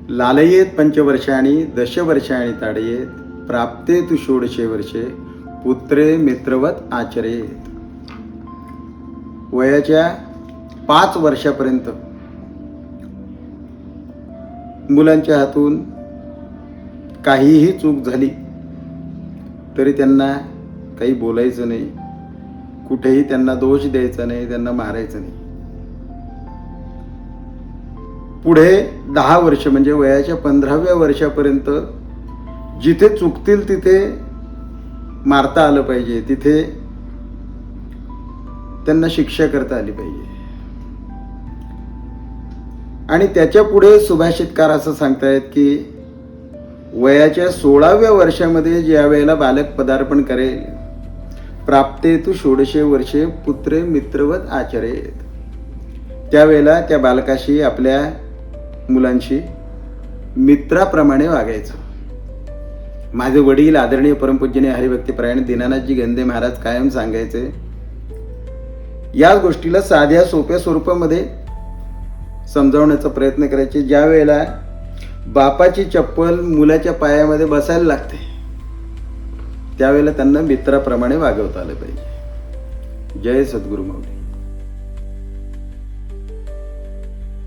लालयेत पंचवर्षाणि दशवर्षाणि ताडयेत प्राप्ते तु षोडशे वर्षे पुत्रे मित्रवत आचरेत. वयाच्या 5 वर्षापर्यंत मुलांच्या हातून काहीही चूक झाली तरी त्यांना काही बोलायचं नाही, कुठेही त्यांना दोष द्यायचा नाही, त्यांना मारायचं नाही. पुढे 10 वर्ष म्हणजे वयाच्या 15व्या वर्षापर्यंत जिथे चुकतील तिथे मारता आलं पाहिजे, तिथे त्यांना शिक्षा करता आली पाहिजे. आणि त्याच्या पुढे सुभाषितकार असं सांगतायत की वयाच्या 16व्या वर्षामध्ये ज्या वेळेला बालक पदार्पण करेल, प्राप्ते तु षोडशे वर्षे पुत्रे मित्रवत आचरेत, त्यावेळेला त्या बालकाशी आपल्या मुलांशी मित्राप्रमाणे वागायचं. माझे वडील आदरणीय परमपूज्यनीय हरिभक्तीपरायण दीनानाथजी गंदे महाराज कायम सांगायचे, या गोष्टीला साध्या सोप्या स्वरूपामध्ये समजावण्याचा प्रयत्न करायचे. ज्या वेळेला बापाची चप्पल मुलाच्या पायामध्ये बसायला लागते त्यावेळेला त्यांना मित्राप्रमाणे वागवता आलं पाहिजे. जय सद्गुरु माऊली.